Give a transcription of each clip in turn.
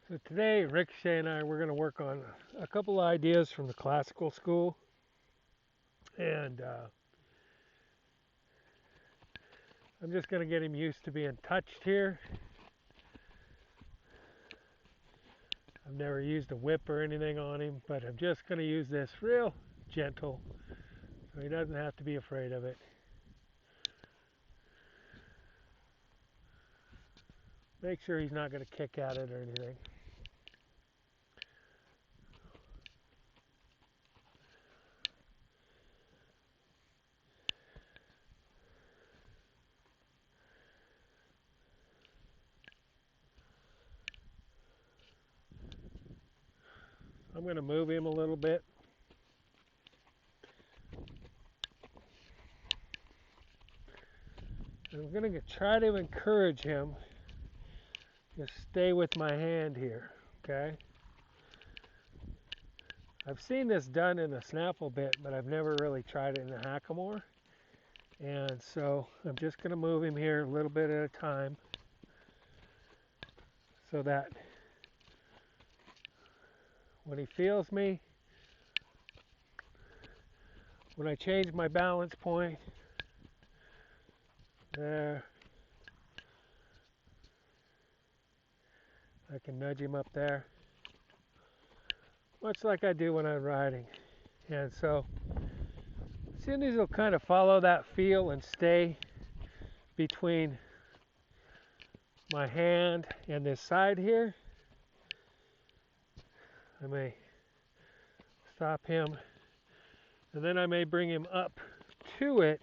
So today, Ricochet and I, we're going to work on a couple of ideas from the classical school, and I'm just going to get him used to being touched here. I've never used a whip or anything on him, but I'm just going to use this real gentle, so he doesn't have to be afraid of it. Make sure he's not going to kick at it or anything. I'm going to move him a little bit. And I'm going to try to encourage him to stay with my hand here, okay? I've seen this done in the snaffle bit, but I've never really tried it in the hackamore. And so I'm just going to move him here a little bit at a time so that when he feels me, when I change my balance point, there, I can nudge him up there, much like I do when I'm riding. And so soon as he'll kind of follow that feel and stay between my hand and this side here, I may stop him, and then I may bring him up to it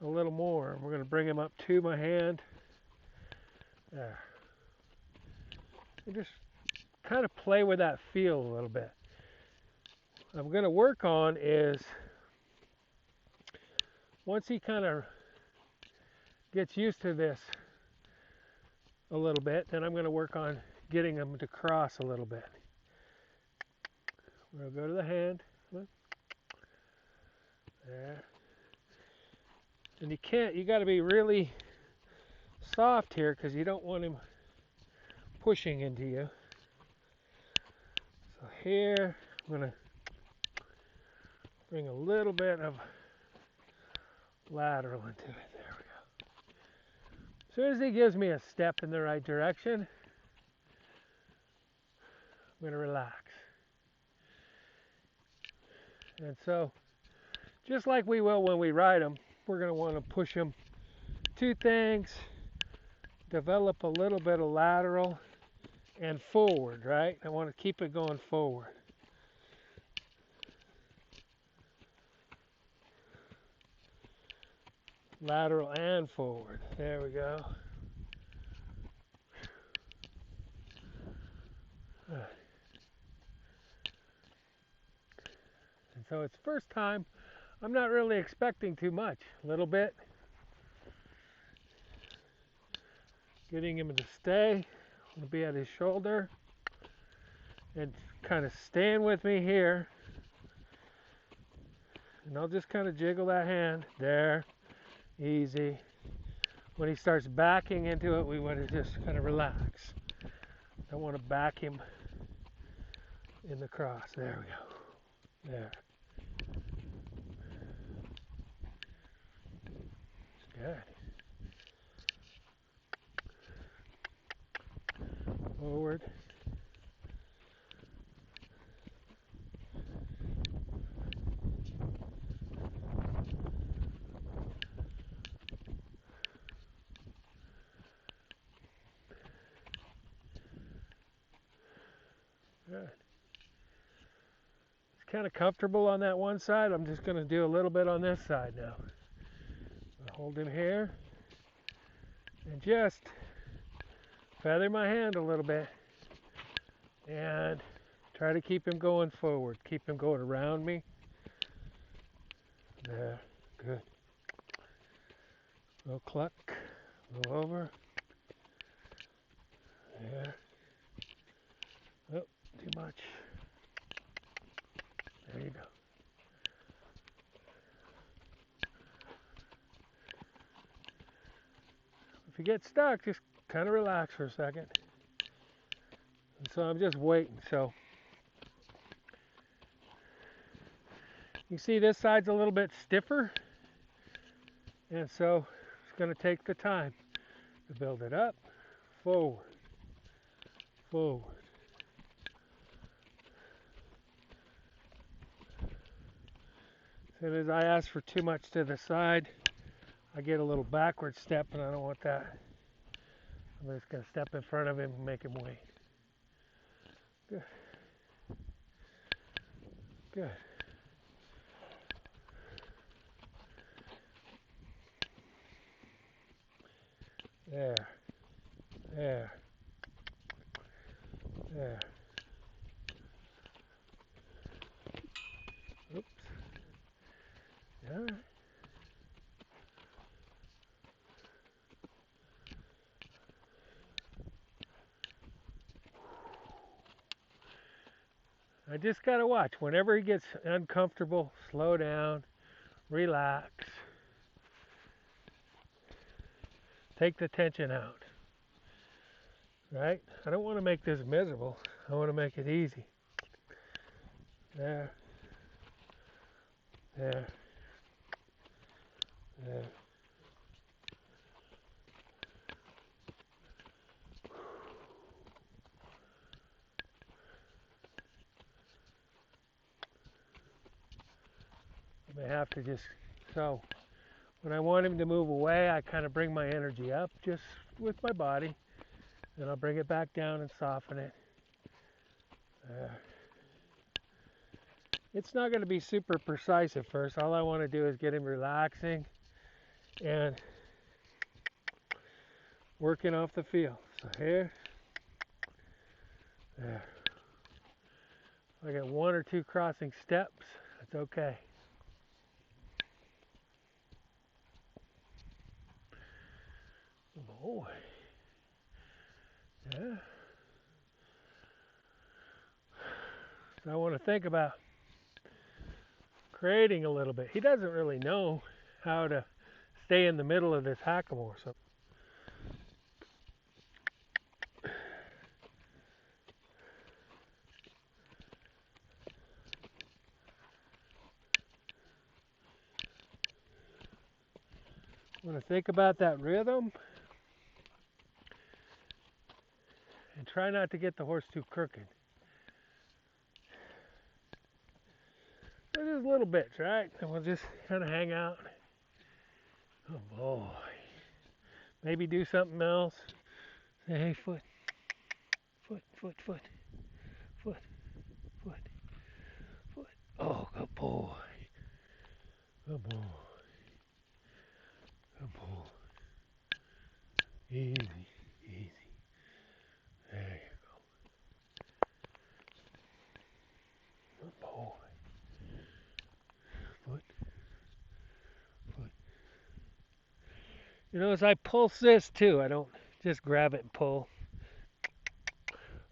a little more. We're going to bring him up to my hand. There. And just kind of play with that feel a little bit. What I'm going to work on is once he kind of gets used to this a little bit, then I'm going to work on getting him to cross a little bit. We'll go to the hand. There. And you got to be really soft here because you don't want him pushing into you. So here, I'm going to bring a little bit of lateral into it. There we go. As soon as he gives me a step in the right direction, I'm going to relax. And so, just like we will when we ride him, we're going to want to push him. Two things: develop a little bit of lateral and forward, right? I want to keep it going forward. Lateral and forward. There we go. And so it's first time. I'm not really expecting too much. A little bit. Getting him to stay. I'll be at his shoulder. And kind of staying with me here. And I'll just kind of jiggle that hand. There. Easy. When he starts backing into it, we want to just kind of relax. Don't want to back him in the cross. There we go. There. Good. Forward. Good. It's kind of comfortable on that one side. I'm just going to do a little bit on this side now. I'll hold him here and just feather my hand a little bit and try to keep him going forward. Keep him going around me. There. Good. A little cluck. A little over. There. Oh, too much. There you go. If you get stuck, just kind of relax for a second. And so I'm just waiting. So you see this side's a little bit stiffer, and so it's going to take the time to build it up, forward, forward. As soon as I ask for too much to the side, I get a little backward step, and I don't want that. I'm just going to step in front of him and make him wait. Good. Good. There. There. There. Oops. All right. I just got to watch. Whenever he gets uncomfortable, slow down, relax. Take the tension out. Right? I don't want to make this miserable. I want to make it easy. There. There. There. I may have to just, so when I want him to move away, I kind of bring my energy up just with my body. Then I'll bring it back down and soften it. There. It's not going to be super precise at first. All I want to do is get him relaxing and working off the feel. So here, there. If I get one or two crossing steps, that's okay. Oh boy. Yeah. So I want to think about creating a little bit. He doesn't really know how to stay in the middle of this hackamore. So I want to think about that rhythm and try not to get the horse too crooked. So just little bits, right? And we'll just kind of hang out. Oh boy. Maybe do something else. Say, hey, foot, foot, foot, foot, foot, foot, foot. Oh, good boy. Good boy. Good boy. Easy, easy. There you go. Good boy. Foot, foot. You know, as I pulse this too, I don't just grab it and pull.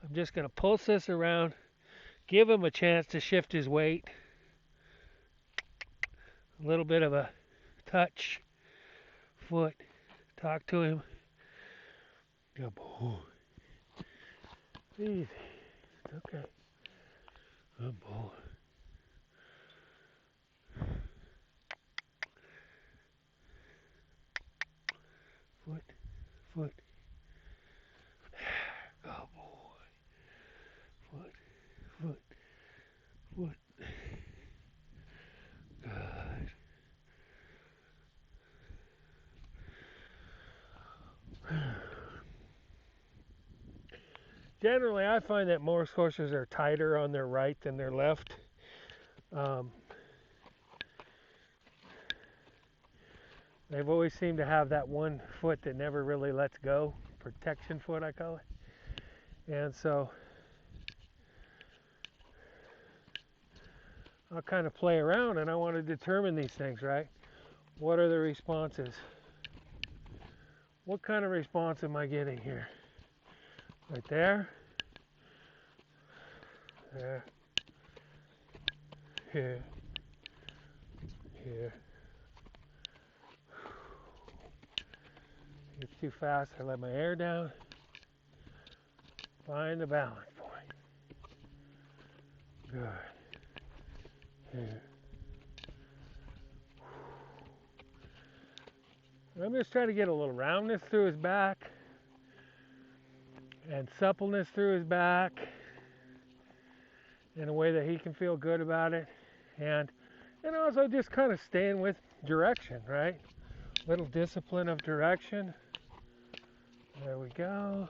I'm just going to pulse this around, give him a chance to shift his weight. A little bit of a touch, foot, talk to him. Good boy. Easy. It's okay. Good boy. Foot, foot. Good boy. Foot, foot, foot. Good. Generally, I find that most horses are tighter on their right than their left. They've always seemed to have that one foot that never really lets go. Protection foot, I call it. And so I'll kind of play around and I want to determine these things, right? What are the responses? What kind of response am I getting here? Right there. There. Here. Here. If it's too fast, I let my air down. Find the balance point. Good. Here. I'm just trying to get a little roundness through his back and suppleness through his back in a way that he can feel good about it. And also just kind of staying with direction, right? Little discipline of direction. There we go.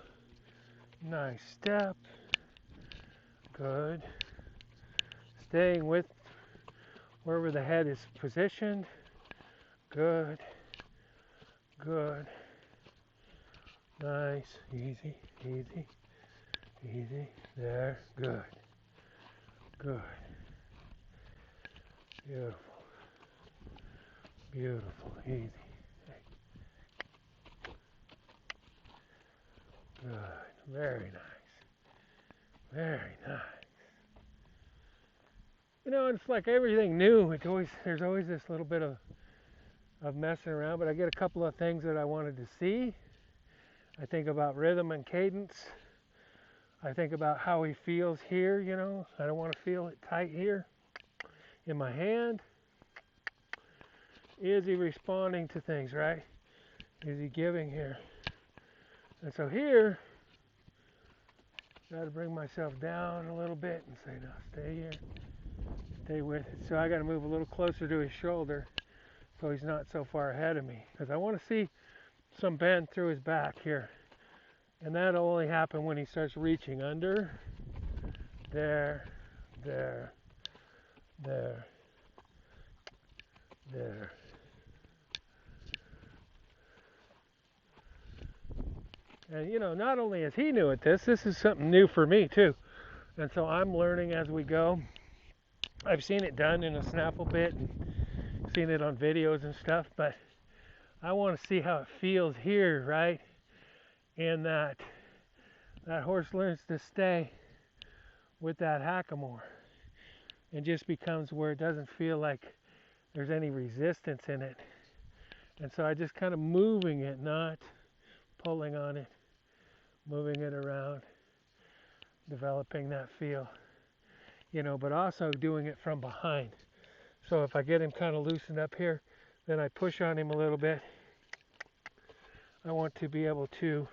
Nice step. Good. Staying with wherever the head is positioned. Good. Good. Nice. Easy. Easy. Easy. There. Good. Good. Beautiful. Beautiful. Easy. Good. Very nice. Very nice. It's like everything new. There's always this little bit of messing around, but I get a couple of things that I wanted to see. I think about rhythm and cadence. I think about how he feels here, I don't want to feel it tight here in my hand. Is he responding to things, right? Is he giving here? And so here, got to bring myself down a little bit and say, no, stay here. Stay with it. So I got to move a little closer to his shoulder so he's not so far ahead of me. Because I want to see some bend through his back here. And that'll only happen when he starts reaching under. There, there, there, there. And not only is he new at this is something new for me too. And so I'm learning as we go. I've seen it done in a snaffle bit and seen it on videos and stuff, but I want to see how it feels here, right? And that horse learns to stay with that hackamore and just becomes where it doesn't feel like there's any resistance in it. And so I just kind of moving it, not pulling on it, moving it around, developing that feel, but also doing it from behind. So if I get him kind of loosened up here, then I push on him a little bit. I want to be able to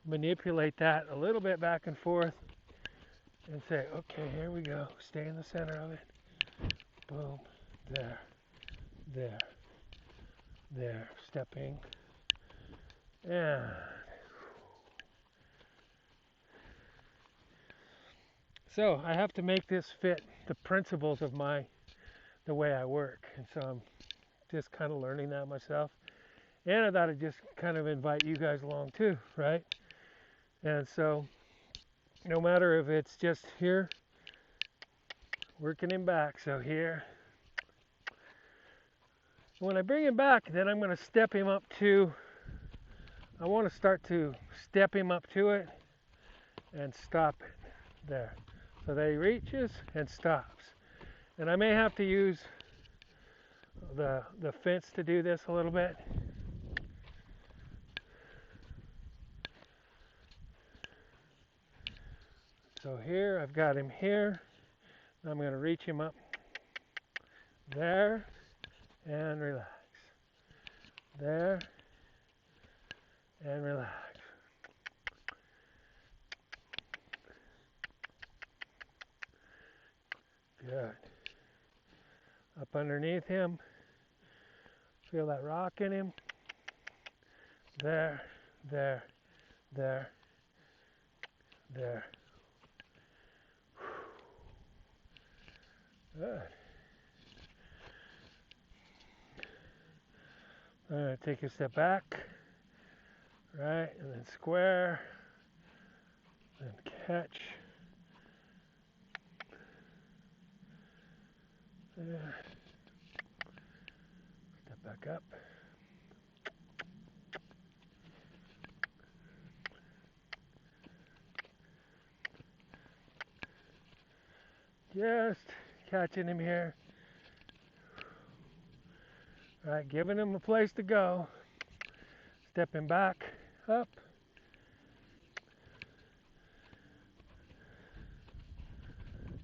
manipulate that a little bit back and forth and say, okay, here we go. Stay in the center of it. Boom. There. There. There. Stepping. And so I have to make this fit the principles of the way I work. And so I'm just kind of learning that myself. And I thought I'd just kind of invite you guys along too, right? And so no matter if it's just here, working him back. So here. When I bring him back, then I'm going to step him up to, I want to start to step him up to it and stop it. There. So that he reaches and stops. And I may have to use the fence to do this a little bit. So here, I've got him here. I'm going to reach him up there and relax. There and relax. Good. Up underneath him. Feel that rock in him. There, there, there, there. Good. All right, take a step back. Right, and then square. And catch. There. Step back up. Just catching him here. Right, giving him a place to go. Stepping back, up.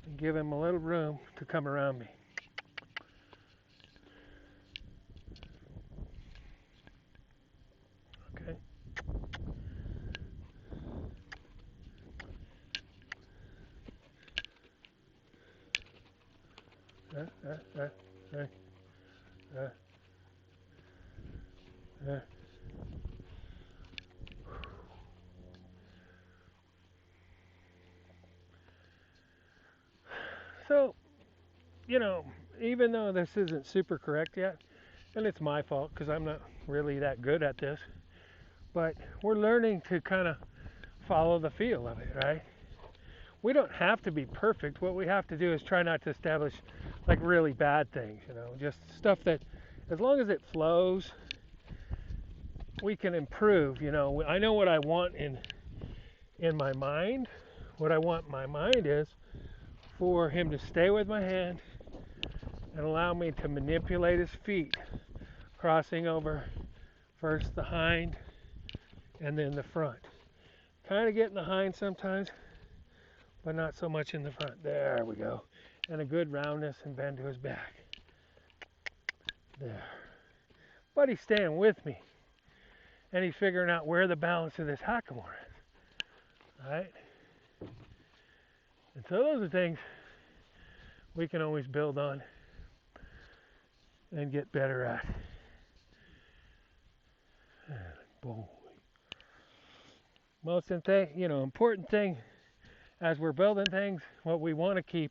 And give him a little room to come around me. Okay. Uh, uh, uh, uh, uh. So, even though this isn't super correct yet, and it's my fault because I'm not really that good at this, but we're learning to kind of follow the feel of it, right? We don't have to be perfect. What we have to do is try not to establish like really bad things, just stuff that as long as it flows, we can improve. I know what I want in my mind. What I want in my mind is for him to stay with my hand and allow me to manipulate his feet, crossing over first the hind and then the front. Kind of get in the hind sometimes, but not so much in the front. There we go. And a good roundness and bend to his back. There. But he's staying with me. And he's figuring out where the balance of this hackamore is. Right? And so those are things we can always build on and get better at. Boom. Most important thing as we're building things, what we want to keep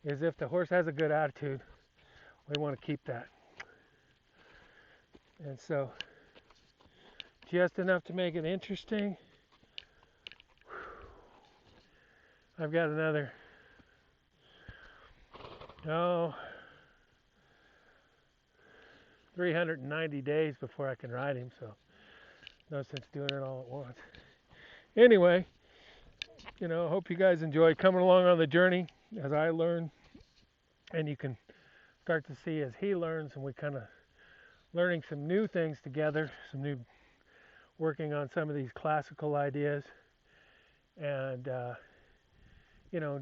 is if the horse has a good attitude, we want to keep that. And so, just enough to make it interesting. I've got another, 390 days before I can ride him, so no sense doing it all at once. Anyway, hope you guys enjoy coming along on the journey as I learn, and you can start to see as he learns, and we kind of learning some new things together, working on some of these classical ideas, and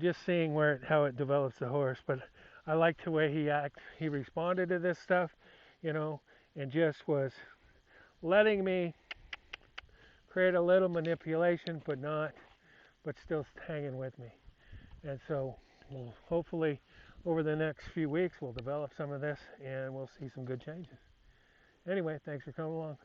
just seeing how it develops the horse. But I liked the way he responded to this stuff, and just was letting me create a little manipulation, but still hanging with me. And so we'll hopefully over the next few weeks we'll develop some of this and we'll see some good changes. Anyway, thanks for coming along.